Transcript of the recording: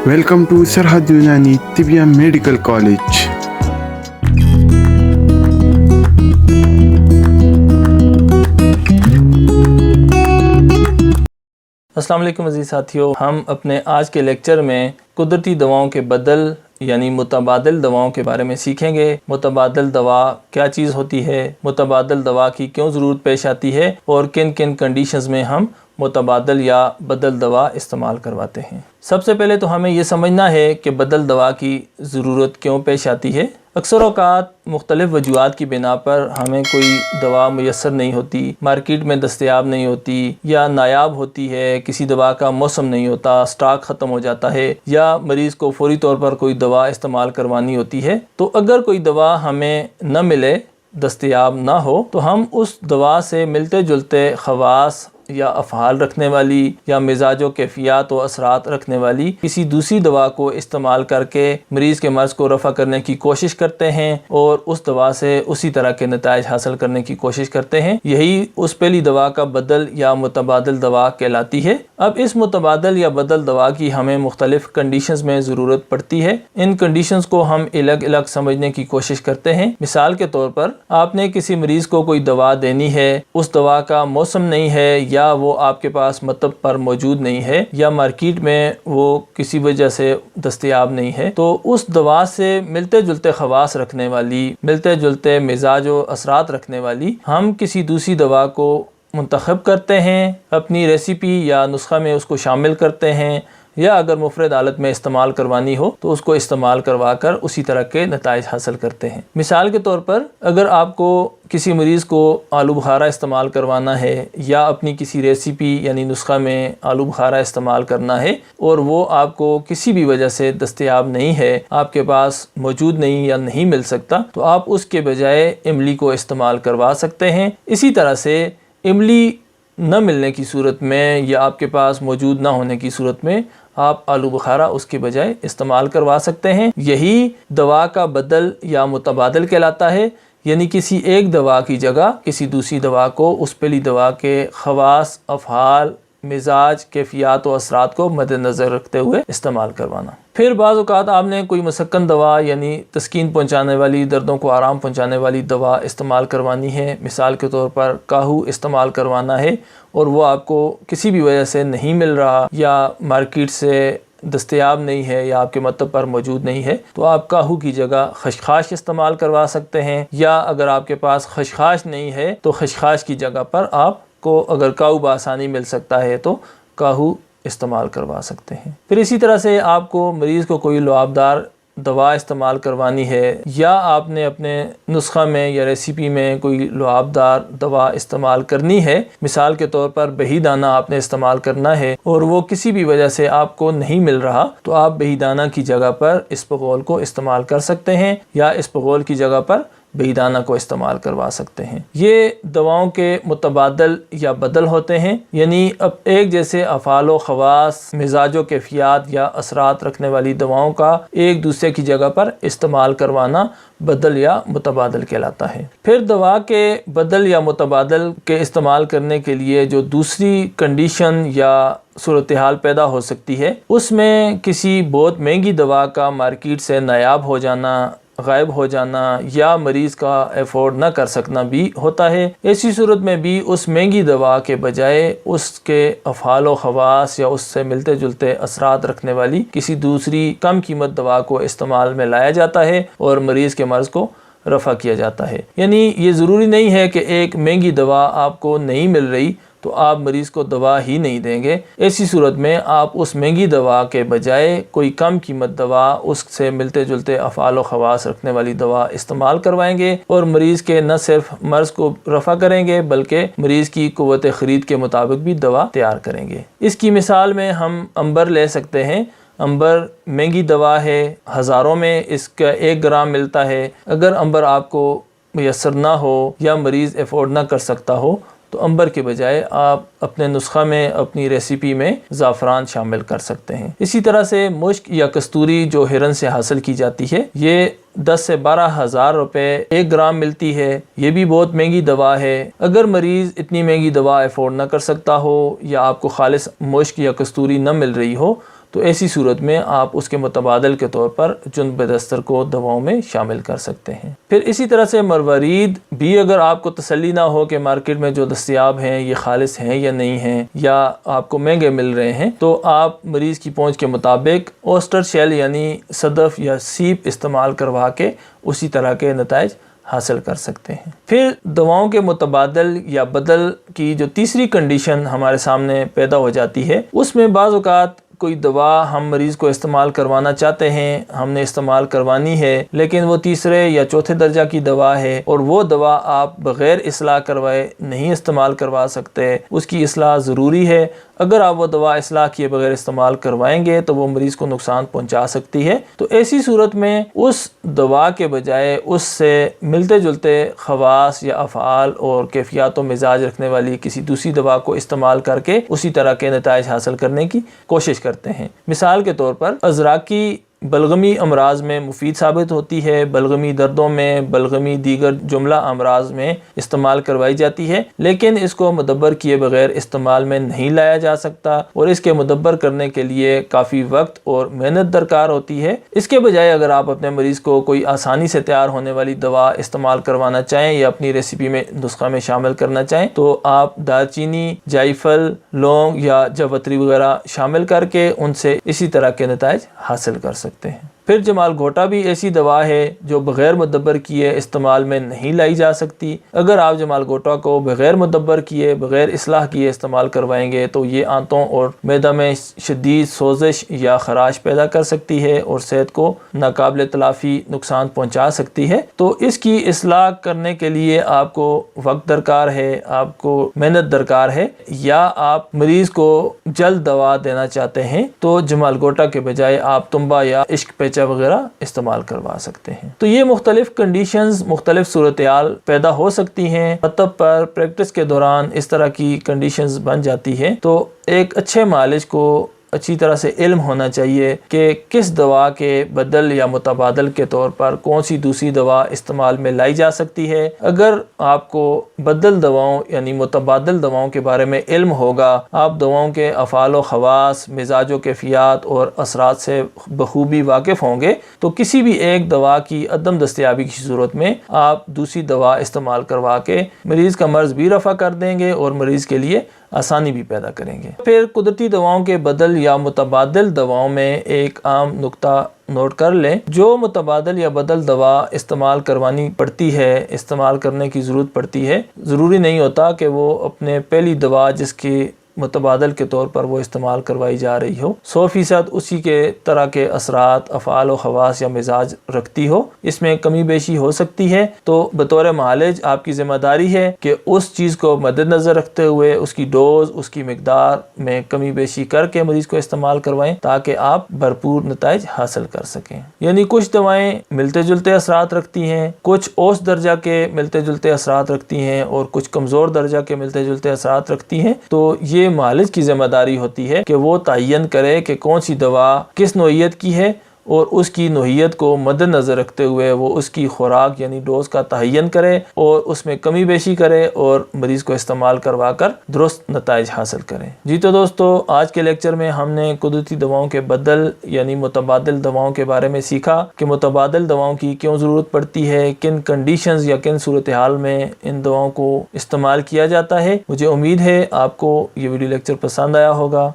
Welcome to Sarhad Yunani Tibia Medical College. السلام علیکم عزیز ساتھیو، ہم اپنے آج کے لیکچر میں قدرتی دواؤں کے بدل یعنی متبادل دواؤں کے بارے میں سیکھیں گے۔ متبادل دوا کیا چیز ہوتی ہے، متبادل دوا کی کیوں ضرورت پیش آتی ہے اور کن کن کنڈیشنز میں ہم متبادل یا بدل دوا استعمال کرواتے ہیں۔ سب سے پہلے تو ہمیں یہ سمجھنا ہے کہ بدل دوا کی ضرورت کیوں پیش آتی ہے۔ اکثر اوقات مختلف وجوہات کی بنا پر ہمیں کوئی دوا میسر نہیں ہوتی، مارکیٹ میں دستیاب نہیں ہوتی یا نایاب ہوتی ہے، کسی دوا کا موسم نہیں ہوتا، سٹاک ختم ہو جاتا ہے یا مریض کو فوری طور پر کوئی دوا استعمال کروانی ہوتی ہے۔ تو اگر کوئی دوا ہمیں نہ ملے، دستیاب نہ ہو، تو ہم اس دوا سے ملتے جلتے خواص یا افعال رکھنے والی یا مزاج و کیفیات و اثرات رکھنے والی کسی دوسری دوا کو استعمال کر کے مریض کے مرض کو رفع کرنے کی کوشش کرتے ہیں اور اس دوا سے اسی طرح کے نتائج حاصل کرنے کی کوشش کرتے ہیں۔ یہی اس پہلی دوا کا بدل یا متبادل دوا کہلاتی ہے۔ اب اس متبادل یا بدل دوا کی ہمیں مختلف کنڈیشنز میں ضرورت پڑتی ہے۔ ان کنڈیشنز کو ہم الگ الگ سمجھنے کی کوشش کرتے ہیں۔ مثال کے طور پر آپ نے کسی مریض کو کوئی دوا دینی ہے، اس دوا کا موسم نہیں ہے یا وہ آپ کے پاس مطب پر موجود نہیں ہے یا مارکیٹ میں وہ کسی وجہ سے دستیاب نہیں ہے، تو اس دوا سے ملتے جلتے خواص رکھنے والی، ملتے جلتے مزاج و اثرات رکھنے والی ہم کسی دوسری دوا کو منتخب کرتے ہیں، اپنی ریسیپی یا نسخہ میں اس کو شامل کرتے ہیں، یا اگر مفرد حالت میں استعمال کروانی ہو تو اس کو استعمال کروا کر اسی طرح کے نتائج حاصل کرتے ہیں۔ مثال کے طور پر اگر آپ کو کسی مریض کو آلو بخارا استعمال کروانا ہے یا اپنی کسی ریسیپی یعنی نسخہ میں آلو بخارا استعمال کرنا ہے اور وہ آپ کو کسی بھی وجہ سے دستیاب نہیں ہے، آپ کے پاس موجود نہیں یا نہیں مل سکتا، تو آپ اس کے بجائے املی کو استعمال کروا سکتے ہیں۔ اسی طرح سے املی نہ ملنے کی صورت میں یا آپ کے پاس موجود نہ ہونے کی صورت میں آپ آلو بخارا اس کے بجائے استعمال کروا سکتے ہیں۔ یہی دوا کا بدل یا متبادل کہلاتا ہے، یعنی کسی ایک دوا کی جگہ کسی دوسری دوا کو اس پہلی دوا کے خواص، افعال، مزاج، کیفیات و اثرات کو مد نظر رکھتے ہوئے استعمال کروانا۔ پھر بعض اوقات آپ نے کوئی مسکن دوا یعنی تسکین پہنچانے والی، دردوں کو آرام پہنچانے والی دوا استعمال کروانی ہے۔ مثال کے طور پر کاہو استعمال کروانا ہے اور وہ آپ کو کسی بھی وجہ سے نہیں مل رہا یا مارکیٹ سے دستیاب نہیں ہے یا آپ کے مطب پر موجود نہیں ہے، تو آپ کاہو کی جگہ خشخاش استعمال کروا سکتے ہیں، یا اگر آپ کے پاس خشخاش نہیں ہے تو خشخاش کی جگہ پر آپ کو اگر کاہو بآسانی مل سکتا ہے تو کاہو استعمال کروا سکتے ہیں۔ پھر اسی طرح سے آپ کو مریض کو کوئی لعابدار دوا استعمال کروانی ہے یا آپ نے اپنے نسخہ میں یا ریسیپی میں کوئی لعابدار دوا استعمال کرنی ہے، مثال کے طور پر بہی دانہ آپ نے استعمال کرنا ہے اور وہ کسی بھی وجہ سے آپ کو نہیں مل رہا، تو آپ بہی دانہ کی جگہ پر اسپغول کو استعمال کر سکتے ہیں یا اسپغول کی جگہ پر بہی دانہ کو استعمال کروا سکتے ہیں۔ یہ دواؤں کے متبادل یا بدل ہوتے ہیں، یعنی اب ایک جیسے افعال و خواص، مزاج و کیفیات یا اثرات رکھنے والی دواؤں کا ایک دوسرے کی جگہ پر استعمال کروانا بدل یا متبادل کہلاتا ہے۔ پھر دوا کے بدل یا متبادل کے استعمال کرنے کے لیے جو دوسری کنڈیشن یا صورتحال پیدا ہو سکتی ہے، اس میں کسی بہت مہنگی دوا کا مارکیٹ سے نایاب ہو جانا، غائب ہو جانا یا مریض کا افورڈ نہ کر سکنا بھی ہوتا ہے۔ ایسی صورت میں بھی اس مہنگی دوا کے بجائے اس کے افعال و خواص یا اس سے ملتے جلتے اثرات رکھنے والی کسی دوسری کم قیمت دوا کو استعمال میں لایا جاتا ہے اور مریض کے مرض کو رفع کیا جاتا ہے۔ یعنی یہ ضروری نہیں ہے کہ ایک مہنگی دوا آپ کو نہیں مل رہی تو آپ مریض کو دوا ہی نہیں دیں گے۔ ایسی صورت میں آپ اس مہنگی دوا کے بجائے کوئی کم قیمت دوا، اس سے ملتے جلتے افعال و خواص رکھنے والی دوا استعمال کروائیں گے اور مریض کے نہ صرف مرض کو رفع کریں گے بلکہ مریض کی قوت خرید کے مطابق بھی دوا تیار کریں گے۔ اس کی مثال میں ہم امبر لے سکتے ہیں۔ امبر مہنگی دوا ہے، ہزاروں میں اس کا 1 گرام ملتا ہے۔ اگر امبر آپ کو میسر نہ ہو یا مریض افورڈ نہ کر سکتا ہو تو امبر کے بجائے آپ اپنے نسخہ میں، اپنی ریسیپی میں زعفران شامل کر سکتے ہیں۔ اسی طرح سے مشک یا کستوری جو ہرن سے حاصل کی جاتی ہے، یہ 10 سے 12 ہزار روپے 1 گرام ملتی ہے۔ یہ بھی بہت مہنگی دوا ہے۔ اگر مریض اتنی مہنگی دوا افورڈ نہ کر سکتا ہو یا آپ کو خالص مشک یا کستوری نہ مل رہی ہو تو ایسی صورت میں آپ اس کے متبادل کے طور پر جنب دستر کو دواؤں میں شامل کر سکتے ہیں۔ پھر اسی طرح سے مروارید بھی اگر آپ کو تسلی نہ ہو کہ مارکیٹ میں جو دستیاب ہیں یہ خالص ہیں یا نہیں ہیں یا آپ کو مہنگے مل رہے ہیں، تو آپ مریض کی پہنچ کے مطابق اوسٹر شیل یعنی صدف یا سیپ استعمال کروا کے اسی طرح کے نتائج حاصل کر سکتے ہیں۔ پھر دواؤں کے متبادل یا بدل کی جو تیسری کنڈیشن ہمارے سامنے پیدا ہو جاتی ہے، اس میں بعض اوقات کوئی دوا ہم مریض کو استعمال کروانا چاہتے ہیں، ہم نے استعمال کروانی ہے، لیکن وہ تیسرے یا چوتھے درجہ کی دوا ہے اور وہ دوا آپ بغیر اصلاح کروائے نہیں استعمال کروا سکتے، اس کی اصلاح ضروری ہے۔ اگر آپ وہ دوا اصلاح کیے بغیر استعمال کروائیں گے تو وہ مریض کو نقصان پہنچا سکتی ہے۔ تو ایسی صورت میں اس دوا کے بجائے اس سے ملتے جلتے خواص یا افعال اور کیفیات و مزاج رکھنے والی کسی دوسری دوا کو استعمال کر کے اسی طرح کے نتائج حاصل کرنے کی کوشش کرتے ہیں۔ مثال کے طور پر ازراقی بلغمی امراض میں مفید ثابت ہوتی ہے، بلغمی دردوں میں، بلغمی دیگر جملہ امراض میں استعمال کروائی جاتی ہے، لیکن اس کو مدبر کیے بغیر استعمال میں نہیں لایا جا سکتا اور اس کے مدبر کرنے کے لیے کافی وقت اور محنت درکار ہوتی ہے۔ اس کے بجائے اگر آپ اپنے مریض کو کوئی آسانی سے تیار ہونے والی دوا استعمال کروانا چاہیں یا اپنی ریسیپی میں نسخہ میں شامل کرنا چاہیں تو آپ دار چینی، جائفل، لونگ یا جوتری وغیرہ شامل کر کے ان سے اسی طرح کے نتائج حاصل کر سکتے ہیں۔ پھر جمال گھوٹا بھی ایسی دوا ہے جو بغیر مدبر کیے استعمال میں نہیں لائی جا سکتی۔ اگر آپ جمال گھوٹا کو بغیر مدبر کیے، بغیر اصلاح کیے استعمال کروائیں گے تو یہ آنتوں اور معدہ میں شدید سوزش یا خراش پیدا کر سکتی ہے اور صحت کو ناقابل تلافی نقصان پہنچا سکتی ہے۔ تو اس کی اصلاح کرنے کے لیے آپ کو وقت درکار ہے، آپ کو محنت درکار ہے، یا آپ مریض کو جلد دوا دینا چاہتے ہیں تو جمال گھوٹا کے بجائے آپ تنبا یا عشق پیچا وغیرہ استعمال کروا سکتے ہیں۔ تو یہ مختلف کنڈیشنز، مختلف صورتحال پیدا ہو سکتی ہیں۔ مطلب پر پریکٹس کے دوران اس طرح کی کنڈیشنز بن جاتی ہے تو ایک اچھے معالج کو اچھی طرح سے علم ہونا چاہیے کہ کس دوا کے بدل یا متبادل کے طور پر کون سی دوسری دوا استعمال میں لائی جا سکتی ہے۔ اگر آپ کو بدل دواؤں یعنی متبادل دواؤں کے بارے میں علم ہوگا، آپ دواؤں کے افعال و خواص، مزاج و کیفیات اور اثرات سے بخوبی واقف ہوں گے تو کسی بھی ایک دوا کی عدم دستیابی کی صورت میں آپ دوسری دوا استعمال کروا کے مریض کا مرض بھی رفع کر دیں گے اور مریض کے لیے آسانی بھی پیدا کریں گے۔ پھر قدرتی دواؤں کے بدل یا متبادل دواؤں میں ایک عام نقطہ نوٹ کر لیں، جو متبادل یا بدل دوا استعمال کروانی پڑتی ہے، استعمال کرنے کی ضرورت پڑتی ہے، ضروری نہیں ہوتا کہ وہ اپنے پہلی دوا جس کی متبادل کے طور پر وہ استعمال کروائی جا رہی ہو 100% اسی کے طرح کے اثرات، افعال و خواص یا مزاج رکھتی ہو۔ اس میں کمی بیشی ہو سکتی ہے، تو بطور معالج آپ کی ذمہ داری ہے کہ اس چیز کو مد نظر رکھتے ہوئے اس کی ڈوز، اس کی مقدار میں کمی بیشی کر کے مریض کو استعمال کروائیں تاکہ آپ بھرپور نتائج حاصل کر سکیں۔ یعنی کچھ دوائیں ملتے جلتے اثرات رکھتی ہیں، کچھ اوسط درجہ کے ملتے جلتے اثرات رکھتی ہیں اور کچھ کمزور درجہ کے ملتے جلتے اثرات رکھتی ہیں۔ تو یہ معالج کی ذمہ داری ہوتی ہے کہ وہ تعین کرے کہ کون سی دوا کس نوعیت کی ہے اور اس کی نوعیت کو مد نظر رکھتے ہوئے وہ اس کی خوراک یعنی ڈوز کا تعین کرے اور اس میں کمی بیشی کرے اور مریض کو استعمال کروا کر درست نتائج حاصل کریں۔ جی تو دوستو، آج کے لیکچر میں ہم نے قدرتی دواؤں کے بدل یعنی متبادل دواؤں کے بارے میں سیکھا کہ متبادل دواؤں کی کیوں ضرورت پڑتی ہے، کن کنڈیشنز یا کن صورتحال میں ان دواؤں کو استعمال کیا جاتا ہے۔ مجھے امید ہے آپ کو یہ ویڈیو لیکچر پسند آیا ہوگا۔